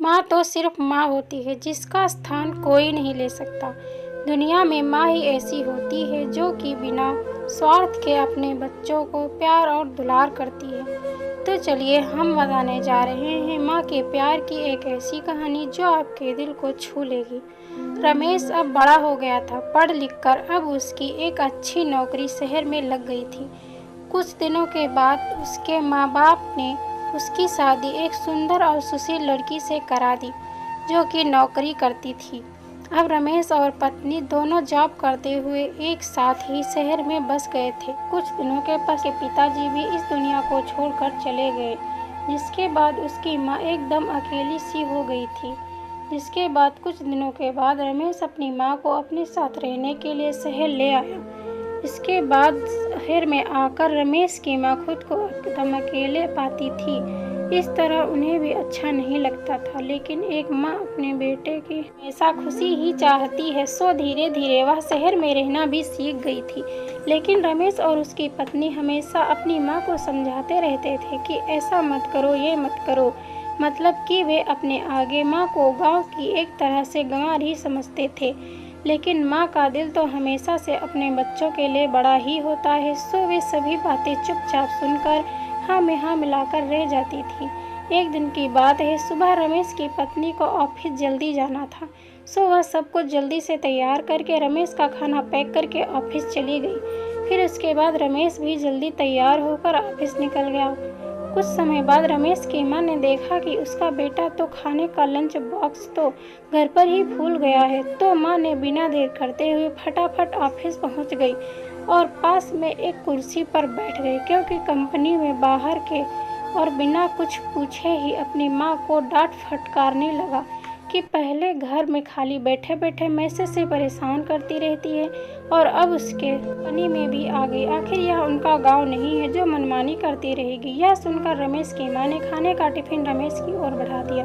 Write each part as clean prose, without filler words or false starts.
माँ तो सिर्फ माँ होती है, जिसका स्थान कोई नहीं ले सकता। दुनिया में माँ ही ऐसी होती है जो कि बिना स्वार्थ के अपने बच्चों को प्यार और दुलार करती है। तो चलिए हम बताने जा रहे हैं माँ के प्यार की एक ऐसी कहानी जो आपके दिल को छू लेगी। रमेश अब बड़ा हो गया था। पढ़ लिख कर अब उसकी एक अच्छी नौकरी शहर में लग गई थी। कुछ दिनों के बाद उसके माँ बाप ने उसकी शादी एक सुंदर और सुशील लड़की से करा दी, जो कि नौकरी करती थी। अब रमेश और पत्नी दोनों जॉब करते हुए एक साथ ही शहर में बस गए थे। कुछ दिनों के बाद उसके पिताजी भी इस दुनिया को छोड़कर चले गए, जिसके बाद उसकी माँ एकदम अकेली सी हो गई थी। जिसके बाद कुछ दिनों के बाद रमेश अपनी माँ को अपने साथ रहने के लिए शहर ले आया। इसके बाद शहर में आकर रमेश की माँ खुद को एकदम अकेले पाती थी। इस तरह उन्हें भी अच्छा नहीं लगता था, लेकिन एक माँ अपने बेटे की हमेशा खुशी ही चाहती है, सो धीरे धीरे वह शहर में रहना भी सीख गई थी। लेकिन रमेश और उसकी पत्नी हमेशा अपनी माँ को समझाते रहते थे कि ऐसा मत करो, ये मत करो। मतलब कि वे अपने आगे माँ को गाँव की एक तरह से गंवार ही समझते थे। लेकिन माँ का दिल तो हमेशा से अपने बच्चों के लिए बड़ा ही होता है, सो वे सभी बातें चुपचाप सुनकर हाँ में हाँ मिलाकर रह जाती थी। एक दिन की बात है, सुबह रमेश की पत्नी को ऑफिस जल्दी जाना था, सो वह सब कुछ जल्दी से तैयार करके रमेश का खाना पैक करके ऑफिस चली गई। फिर उसके बाद रमेश भी जल्दी तैयार होकर ऑफिस निकल गया। कुछ समय बाद रमेश की माँ ने देखा कि उसका बेटा तो खाने का लंच बॉक्स तो घर पर ही भूल गया है। तो माँ ने बिना देर करते हुए फटाफट ऑफिस पहुँच गई और पास में एक कुर्सी पर बैठ गई, क्योंकि कंपनी में बाहर के और बिना कुछ पूछे ही अपनी माँ को डांट फटकारने लगा कि पहले घर में खाली बैठे बैठे मैसेज से परेशान करती रहती है और अब उसके कंपनी में भी आ गई। आखिर यह उनका गांव नहीं है जो मनमानी करती रहेगी। यह सुनकर रमेश की माँ ने खाने का टिफिन रमेश की ओर बढ़ा दिया,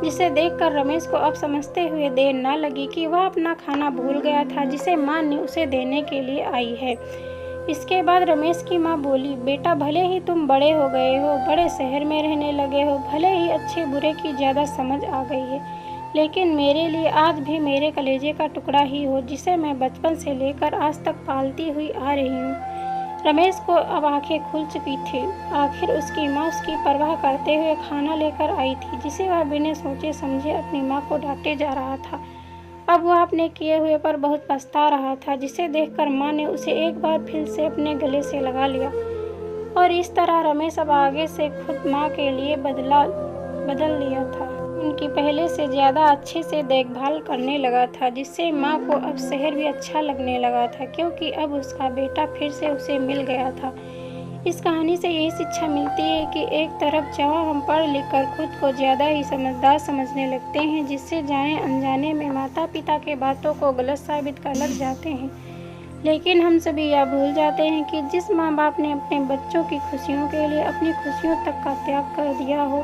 जिसे देखकर रमेश को अब समझते हुए देर न लगी कि वह अपना खाना भूल गया था, जिसे माँ ने उसे देने के लिए आई है। इसके बाद रमेश की माँ बोली, बेटा भले ही तुम बड़े हो गए हो, बड़े शहर में रहने लगे हो, भले ही अच्छे बुरे की ज़्यादा समझ आ गई है, लेकिन मेरे लिए आज भी मेरे कलेजे का टुकड़ा ही हो, जिसे मैं बचपन से लेकर आज तक पालती हुई आ रही हूँ। रमेश को अब आंखें खुल चुकी थी। आखिर उसकी माँ उसकी परवाह करते हुए खाना लेकर आई थी, जिसे वह बिना सोचे समझे अपनी माँ को डांटे जा रहा था। अब वह अपने किए हुए पर बहुत पछता रहा था, जिसे देखकर माँ ने उसे एक बार फिर से अपने गले से लगा लिया। और इस तरह रमेश अब आगे से खुद माँ के लिए बदल लिया था। उनकी पहले से ज़्यादा अच्छे से देखभाल करने लगा था, जिससे माँ को अब शहर भी अच्छा लगने लगा था, क्योंकि अब उसका बेटा फिर से उसे मिल गया था। इस कहानी से यही शिक्षा मिलती है कि एक तरफ जहाँ हम पढ़ लिख कर खुद को ज़्यादा ही समझदार समझने लगते हैं, जिससे जाने अनजाने में माता पिता के बातों को गलत साबित कर लग जाते हैं, लेकिन हम सभी यह भूल जाते हैं कि जिस माँ बाप ने अपने बच्चों की खुशियों के लिए अपनी खुशियों तक का त्याग कर दिया हो,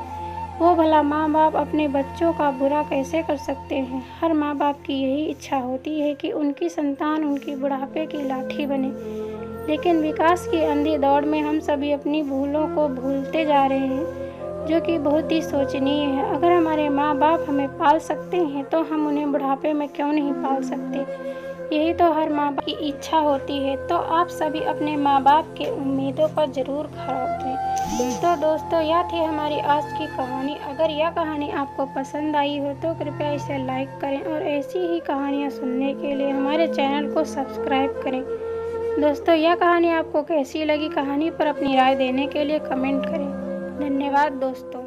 वो भला माँ बाप अपने बच्चों का बुरा कैसे कर सकते हैं। हर माँ बाप की यही इच्छा होती है कि उनकी संतान उनकी बुढ़ापे की लाठी बने, लेकिन विकास की अंधी दौड़ में हम सभी अपनी भूलों को भूलते जा रहे हैं, जो कि बहुत ही शोचनीय है। अगर हमारे माँ बाप हमें पाल सकते हैं तो हम उन्हें बुढ़ापे में क्यों नहीं पाल सकते। यही तो हर माँ बाप की इच्छा होती है। तो आप सभी अपने माँ बाप के उम्मीदों पर ज़रूर खरा उतरें। तो दोस्तों, यह थी हमारी आज की कहानी। अगर यह कहानी आपको पसंद आई हो तो कृपया इसे लाइक करें और ऐसी ही कहानियाँ सुनने के लिए हमारे चैनल को सब्सक्राइब करें। दोस्तों, यह कहानी आपको कैसी लगी, कहानी पर अपनी राय देने के लिए कमेंट करें। धन्यवाद दोस्तों।